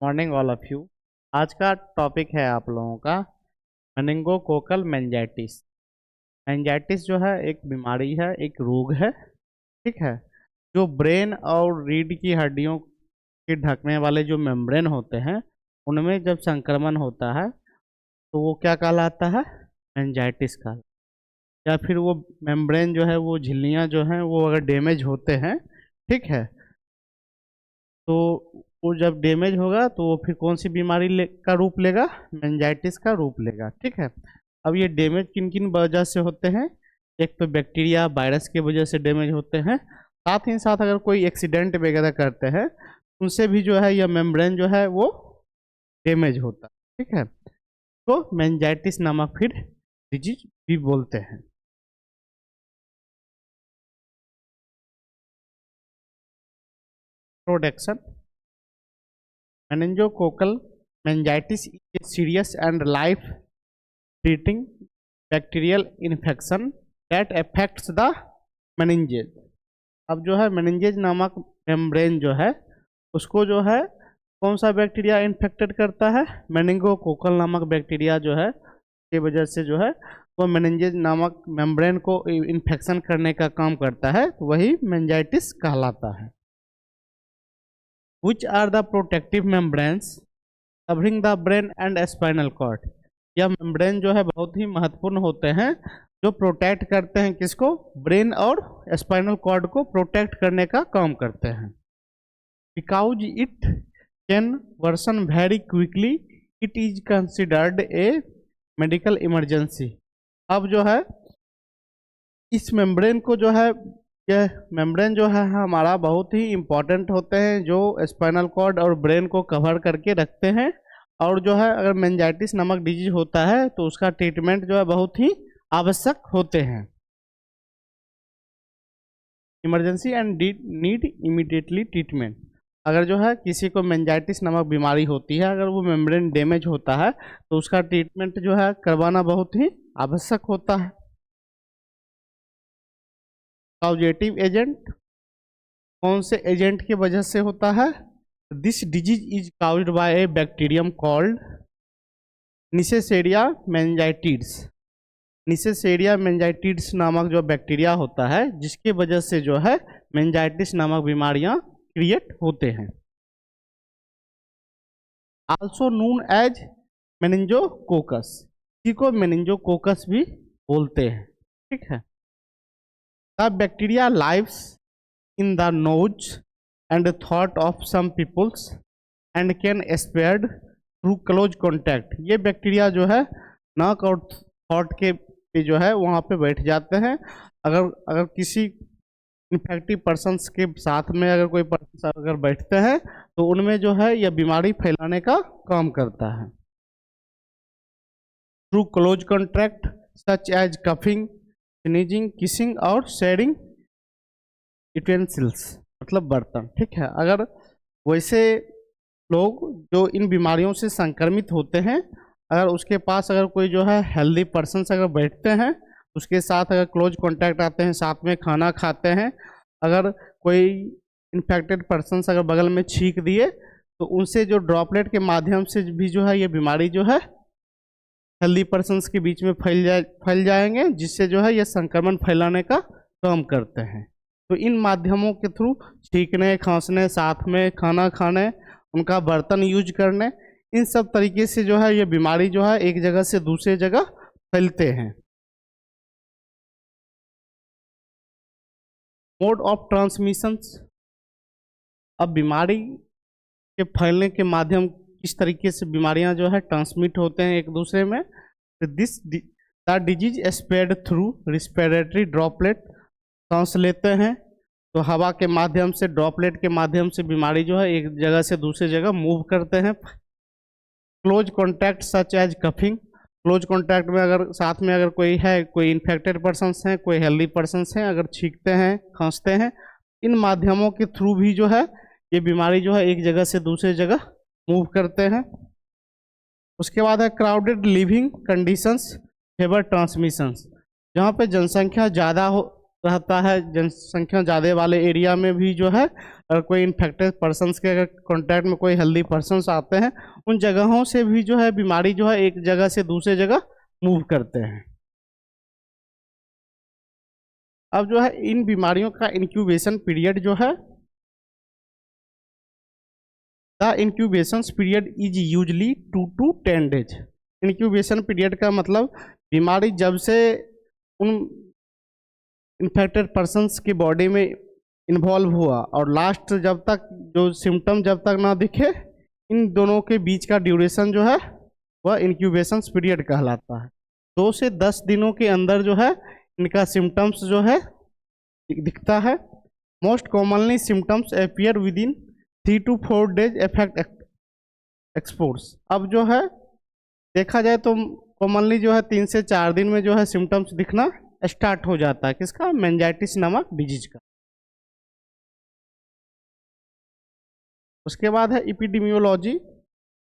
Morning all of you. आज का topic है आप लोगों का मेनिंगोकोकल मेंजाइटिस। मेंजाइटिस जो है एक बीमारी है, एक रोग है, ठीक है, जो ब्रेन और रीढ़ की हड्डियों के ढकने वाले जो मेम्ब्रेन होते हैं उनमें जब संक्रमण होता है तो वो क्या कहलाता है? मेंजाइटिस का। या फिर वो मेम्ब्रेन जो है, वो झिल्लियाँ जो हैं वो अगर डैमेज होते हैं, ठीक है, तो वो जब डैमेज होगा तो वो फिर कौन सी बीमारी का रूप लेगा? मेंजाइटिस का रूप लेगा, ठीक है। अब ये डैमेज किन किन वजह से होते हैं? एक तो बैक्टीरिया वायरस की वजह से डैमेज होते हैं, साथ ही साथ अगर कोई एक्सीडेंट वगैरह करते हैं उनसे भी जो है यह मेम्ब्रेन जो है वो डैमेज होता है, ठीक है। तो मेंजाइटिस नामक फिर डिजीज भी बोलते हैं। Production. meningococcal meningitis is a serious and life-threatening bacterial infection that affects the meninges। अब जो है meninges नामक मेम्ब्रेन जो है उसको जो है कौन सा बैक्टीरिया इन्फेक्टेड करता है? मेनिंगोकोकल नामक बैक्टीरिया जो है की वजह से जो है वो मेनिंजेज नामक मेम्ब्रेन को इन्फेक्शन करने का काम करता है, तो वही मेंजाइटिस कहलाता है। Which are the protective membranes covering the brain and spinal cord. यह मेम्ब्रेन जो है बहुत ही महत्वपूर्ण होते हैं, जो प्रोटेक्ट करते हैं किसको? ब्रेन और स्पाइनल कॉर्ड को प्रोटेक्ट करने का काम करते हैं। Because it can worsen very quickly it is considered a medical emergency. अब जो है इस मेम्ब्रेन को जो है, यह मेम्ब्रेन जो है हमारा बहुत ही इम्पोर्टेंट होते हैं, जो स्पाइनल कॉर्ड और ब्रेन को कवर करके रखते हैं। और जो है अगर मेंजाइटिस नामक डिजीज होता है तो उसका ट्रीटमेंट जो है बहुत ही आवश्यक होते हैं। Emergency and need immediately treatment. अगर जो है किसी को मेंजाइटिस नामक बीमारी होती है, अगर वो मेम्ब्रेन डैमेज होता है तो उसका ट्रीटमेंट जो है करवाना बहुत ही आवश्यक होता है। कॉजेटिव एजेंट, कौन से एजेंट की वजह से होता है? This disease is caused by a bacterium called Neisseria meningitidis. Neisseria meningitidis नामक जो बैक्टीरिया होता है जिसकी वजह से जो है मेंजाइटिस नामक बीमारियां क्रिएट होते हैं। आल्सो नोन एज मेनिंजोकोकस, इसी को मेनिंजोकोकस भी बोलते हैं, ठीक है। The bacteria lives in the nose and throat of some peoples and can spread through close contact। ये बैक्टीरिया जो है नाक और थ्रोट के पे जो है वहाँ पे बैठ जाते हैं। अगर अगर किसी इन्फेक्टिव पर्सन्स के साथ में अगर कोई पर्सन अगर बैठते हैं तो उनमें जो है यह बीमारी फैलाने का काम करता है। Through close contact such as coughing, sneezing, kissing और शेयरिंग यूटेंसिल्स, मतलब बर्तन, ठीक है। अगर वैसे लोग जो इन बीमारियों से संक्रमित होते हैं, अगर उसके पास अगर कोई जो है हेल्दी पर्सन अगर बैठते हैं, उसके साथ अगर क्लोज कांटेक्ट आते हैं, साथ में खाना खाते हैं, अगर कोई इन्फेक्टेड पर्सन अगर बगल में छींक दिए तो उनसे जो ड्रॉपलेट के माध्यम से भी जो है ये बीमारी जो है हेल्दी पर्सन्स के बीच में फैल जाएंगे, जिससे जो है ये संक्रमण फैलाने का काम करते हैं। तो इन माध्यमों के थ्रू छींकने, खांसने, साथ में खाना खाने, उनका बर्तन यूज करने, इन सब तरीके से जो है ये बीमारी जो है एक जगह से दूसरे जगह फैलते हैं। Mode of transmission. अब बीमारी के फैलने के माध्यम किस तरीके से बीमारियां जो है ट्रांसमिट होते हैं एक दूसरे में? This the disease spread through respiratory droplet. सांस लेते हैं तो हवा के माध्यम से, ड्रॉपलेट के माध्यम से बीमारी जो है एक जगह से दूसरी जगह मूव करते हैं। Close contact such as coughing. Close contact में अगर साथ में अगर कोई है, कोई इन्फेक्टेड पर्सन्स हैं, कोई हेल्दी पर्सन्स हैं, अगर छींकते हैं, खांसते हैं, इन माध्यमों के थ्रू भी जो है ये बीमारी जो है एक जगह से दूसरी जगह मूव करते हैं। उसके बाद है crowded living conditions favour transmissions. जहाँ पे जनसंख्या ज़्यादा हो, रहता है, जनसंख्या ज़्यादा वाले एरिया में भी जो है अगर कोई इन्फेक्टेड पर्सनस के अगर कॉन्टैक्ट में कोई हेल्दी पर्सनस आते हैं, उन जगहों से भी जो है बीमारी जो है एक जगह से दूसरे जगह मूव करते हैं। अब जो है इन बीमारियों का इंक्यूबेशन पीरियड जो है, the incubation period is usually 2 to 10 days। Incubation period का मतलब बीमारी जब से उन इन्फेक्टेड पर्सनस की बॉडी में इन्वॉल्व हुआ और लास्ट जब तक जो सिम्टम जब तक ना दिखे, इन दोनों के बीच का ड्यूरेशन जो है वह इंक्यूबेशन पीरियड कहलाता है। 2 से 10 दिनों के अंदर जो है इनका सिम्टम्स जो है दिखता है। Most commonly symptoms appear with in 3 to 4 days effect exports. अब जो है देखा जाए तो कॉमनली जो है 3 से 4 दिन में जो है सिम्टम्स दिखना स्टार्ट हो जाता है, किसका, मेनिंजाइटिस नामक डिजीज का। उसके बाद है एपिडेमियोलॉजी।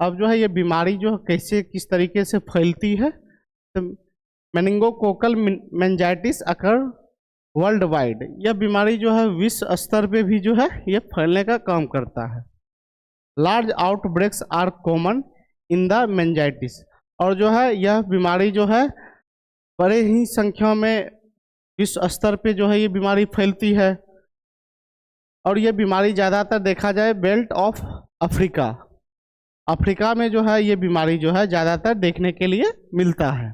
अब जो है ये बीमारी जो कैसे किस तरीके से फैलती है, तो मेनिंगोकोकल मेनिंजाइटिस अकर वर्ल्ड वाइड। यह बीमारी जो है विश्व स्तर पे भी जो है ये फैलने का काम करता है। Large outbreaks are common in the meningitis. और जो है यह बीमारी जो है बड़े ही संख्या में विश्व स्तर पे जो है ये बीमारी फैलती है। और ये बीमारी ज़्यादातर देखा जाए बेल्ट ऑफ अफ्रीका, अफ्रीका में जो है ये बीमारी जो है ज़्यादातर देखने के लिए मिलता है।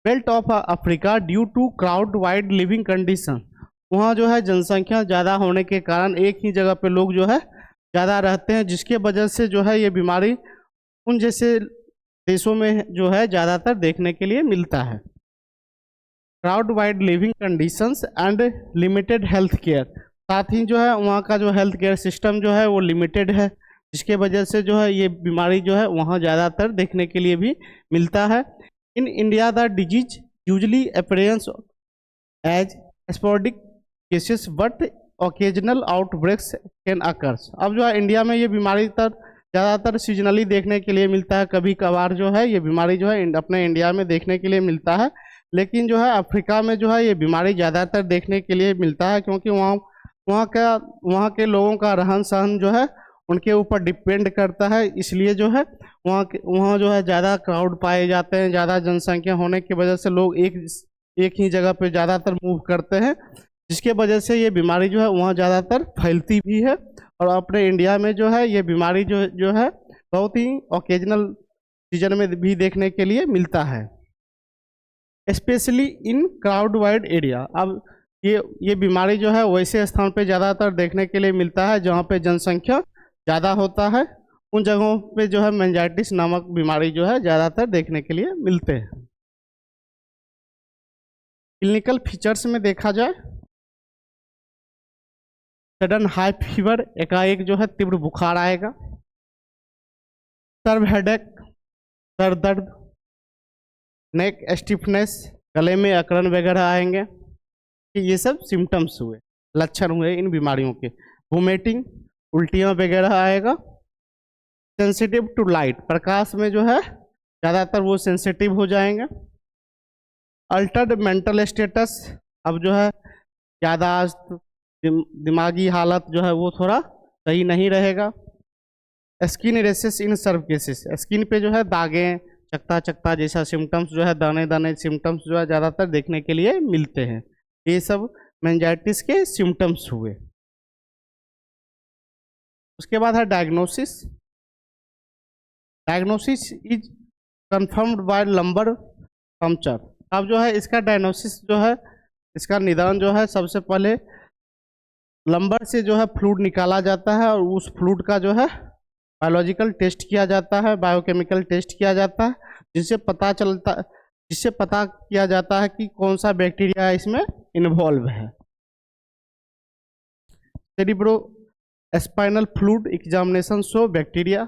Belt of Africa due to crowd wide living condition. वहाँ जो है जनसंख्या ज़्यादा होने के कारण एक ही जगह पे लोग जो है ज़्यादा रहते हैं, जिसके वजह से जो है ये बीमारी उन जैसे देशों में जो है ज़्यादातर देखने के लिए मिलता है। Crowd wide living conditions and limited health care. साथ ही जो है वहाँ का जो हेल्थ केयर सिस्टम जो है वो लिमिटेड है, जिसके वजह से जो है ये बीमारी जो है वहाँ ज़्यादातर देखने के लिए भी मिलता है। In India the disease usually appearance as sporadic cases but occasional outbreaks can occurs. अब जो है इंडिया में ये बीमारी ज़्यादातर सीजनली देखने के लिए मिलता है, कभी कभार जो है ये बीमारी जो है अपने इंडिया में देखने के लिए मिलता है। लेकिन जो है अफ्रीका में जो है ये बीमारी ज़्यादातर देखने के लिए मिलता है, क्योंकि वहाँ के लोगों का रहन सहन जो है उनके ऊपर डिपेंड करता है। इसलिए जो है वहाँ जो है ज़्यादा क्राउड पाए जाते हैं, ज़्यादा जनसंख्या होने की वजह से लोग एक ही जगह पे ज़्यादातर मूव करते हैं, जिसके वजह से ये बीमारी जो है वहाँ ज़्यादातर फैलती भी है। और अपने इंडिया में जो है ये बीमारी जो है बहुत ही ओकेजनल सीजन में भी देखने के लिए मिलता है, specially in crowd wide area. अब ये बीमारी जो है वैसे स्थान पे ज़्यादातर देखने के लिए मिलता है जहाँ पे जनसंख्या ज़्यादा होता है। उन जगहों पे जो है मेनिंजाइटिस नामक बीमारी जो है ज़्यादातर देखने के लिए मिलते हैं। क्लिनिकल फीचर्स में देखा जाए, सडन हाई फीवर, एकाएक जो है तीव्र बुखार आएगा, सर्व हेडेक, सर दर्द, नेक स्टिफनेस, गले में अकड़न वगैरह आएंगे। ये सब सिम्टम्स हुए, लक्षण हुए इन बीमारियों के। वोमिटिंग, उल्टियाँ वगैरह आएगा। सेंसिटिव टू लाइट, प्रकाश में जो है ज़्यादातर वो सेंसिटिव हो जाएंगे। अल्टर्ड मेंटल स्टेटस, अब जो है यादाश्त, दिमागी हालत जो है वो थोड़ा सही नहीं रहेगा। Skin rashes in severe cases, skin पे जो है दागें, चकता चकता जैसा सिम्टम्स जो है, दाने दाने सिम्टम्स जो है ज़्यादातर देखने के लिए मिलते हैं। ये सब मेनिंजाइटिस के सिम्टम्स हुए। उसके बाद है diagnosis. Diagnosis is confirmed by lumbar puncture. अब जो है इसका डायग्नोसिस जो है, इसका निदान जो है सबसे पहले लंबर से जो है फ्लूइड निकाला जाता है और उस फ्लूइड का जो है बायोलॉजिकल टेस्ट किया जाता है, बायोकेमिकल टेस्ट किया जाता है, जिससे पता किया जाता है कि कौन सा बैक्टीरिया इसमें इन्वॉल्व है। Cerebro spinal fluid examination show bacteria.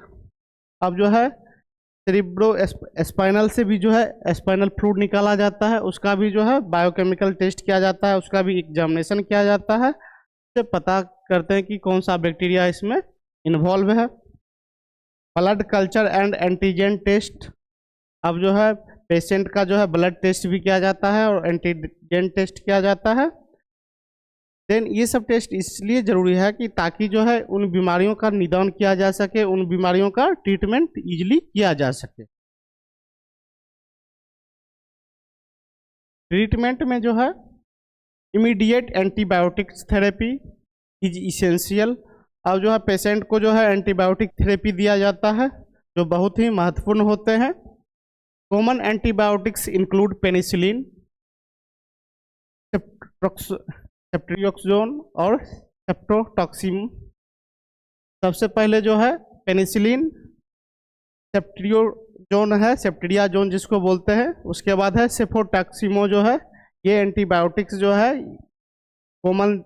अब जो है सेरिब्रो स्पाइनल से भी जो है स्पाइनल फ्लूइड निकाला जाता है, उसका भी जो है बायोकेमिकल टेस्ट किया जाता है, उसका भी एग्जामिनेशन किया जाता है, से पता करते हैं कि कौन सा बैक्टीरिया इसमें इन्वॉल्व है। Blood culture and antigen test, अब जो है पेशेंट का जो है ब्लड टेस्ट भी किया जाता है और एंटीजन टेस्ट किया जाता है। देन ये सब टेस्ट इसलिए ज़रूरी है कि ताकि जो है उन बीमारियों का निदान किया जा सके, उन बीमारियों का ट्रीटमेंट इजीली किया जा सके। ट्रीटमेंट में जो है immediate antibiotics therapy is essential. अब जो है पेशेंट को जो है एंटीबायोटिक थेरेपी दिया जाता है जो बहुत ही महत्वपूर्ण होते हैं। कॉमन एंटीबायोटिक्स इंक्लूड पेनिसिलिन, सेफ्ट्रियोक्सोन और सेप्टोटॉक्सिम। सबसे पहले जो है पेनिसिलिन, सेफ्ट्रियोजोन है, सेफ्ट्रियाजोन जिसको बोलते हैं। उसके बाद है सेफोटॉक्सिमो जो है, ये एंटीबायोटिक्स जो है कॉमन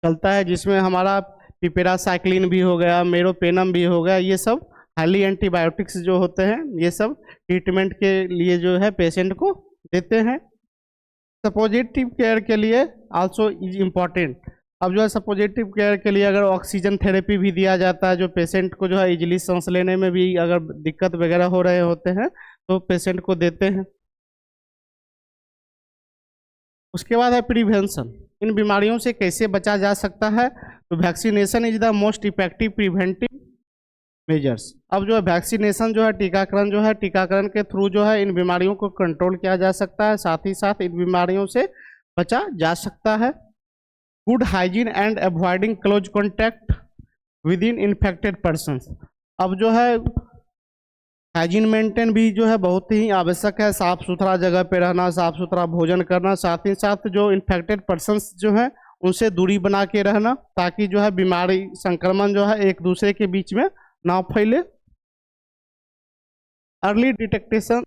चलता है, जिसमें हमारा पिपेरासाइक्लिन भी हो गया, मेरोपेनम भी हो गया। ये सब हाईली एंटीबायोटिक्स जो होते हैं, ये सब ट्रीटमेंट के लिए जो है पेशेंट को देते हैं। सपोजिटिव केयर के लिए आल्सो इज इम्पॉर्टेंट। अब जो है सपोजिटिव केयर के लिए अगर ऑक्सीजन थेरेपी भी दिया जाता है, जो पेशेंट को जो है इजीली सांस लेने में भी अगर दिक्कत वगैरह हो रहे होते हैं तो पेशेंट को देते हैं। उसके बाद है प्रिवेंशन, इन बीमारियों से कैसे बचा जा सकता है। तो vaccination is the most effective preventive measures. अब जो है वैक्सीनेशन जो है, टीकाकरण जो है, टीकाकरण के थ्रू जो है इन बीमारियों को कंट्रोल किया जा सकता है, साथ ही साथ इन बीमारियों से बचा जा सकता है। Good hygiene and avoiding close contact with in infected persons. अब जो है हाइजीन मेंटेन भी जो है बहुत ही आवश्यक है, साफ सुथरा जगह पे रहना, साफ सुथरा भोजन करना, साथ ही साथ जो इन्फेक्टेड पर्सनस जो है उनसे दूरी बना के रहना, ताकि जो है बीमारी संक्रमण जो है एक दूसरे के बीच में ना फैले। Early detection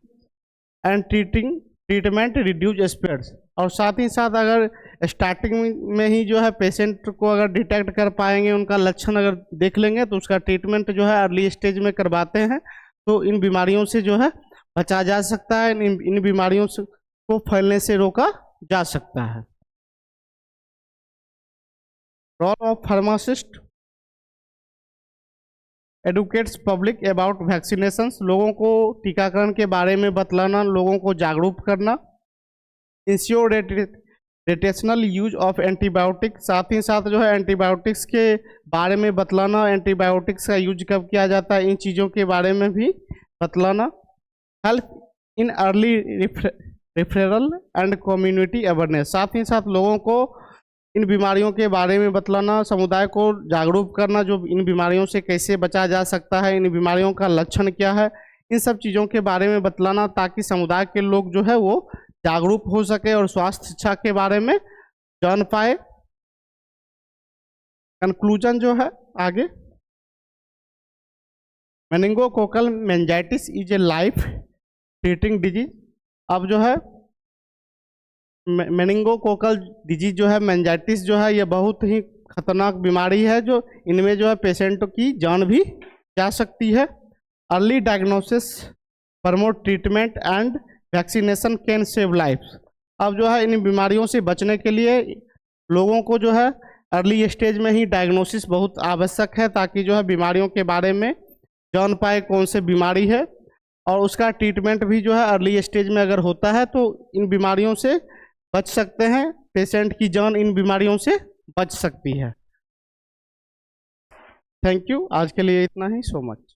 and treatment reduce spreads. और साथ ही साथ अगर स्टार्टिंग में ही जो है पेशेंट को अगर डिटेक्ट कर पाएंगे, उनका लक्षण अगर देख लेंगे, तो उसका ट्रीटमेंट जो है अर्ली स्टेज में करवाते हैं, तो इन बीमारियों से जो है बचा जा सकता है, इन बीमारियों से को फैलने से रोका जा सकता है। Role of pharmacist educates public about vaccinations. लोगों को टीकाकरण के बारे में बतलाना, लोगों को जागरूक करना। Ensure rotational use of antibiotic, साथ ही साथ जो है एंटीबायोटिक्स के बारे में बतलाना, एंटीबायोटिक्स का यूज कब किया जाता है, इन चीज़ों के बारे में भी बतलाना। Help in early referral and community awareness, साथ ही साथ लोगों को इन बीमारियों के बारे में बतलाना, समुदाय को जागरूक करना, जो इन बीमारियों से कैसे बचा जा सकता है, इन बीमारियों का लक्षण क्या है, इन सब चीज़ों के बारे में बतलाना, ताकि समुदाय के लोग जो है वो जागरूक हो सके और स्वास्थ्य शिक्षा के बारे में जान पाए। कंक्लूजन जो है आगे, meningococcal meningitis is a life threatening disease. अब जो है मेनिंगोकोकल डिजीज जो है, मेनिंजाइटिस जो है, ये बहुत ही खतरनाक बीमारी है, जो इनमें जो है पेशेंट की जान भी जा सकती है। Early diagnosis, promote treatment and vaccination can save lives. अब जो है इन बीमारियों से बचने के लिए लोगों को जो है अर्ली स्टेज में ही डायग्नोसिस बहुत आवश्यक है, ताकि जो है बीमारियों के बारे में जान पाए कौन से बीमारी है, और उसका ट्रीटमेंट भी जो है अर्ली स्टेज में अगर होता है तो इन बीमारियों से बच सकते हैं, पेशेंट की जान इन बीमारियों से बच सकती है। थैंक यू, आज के लिए इतना ही। So much.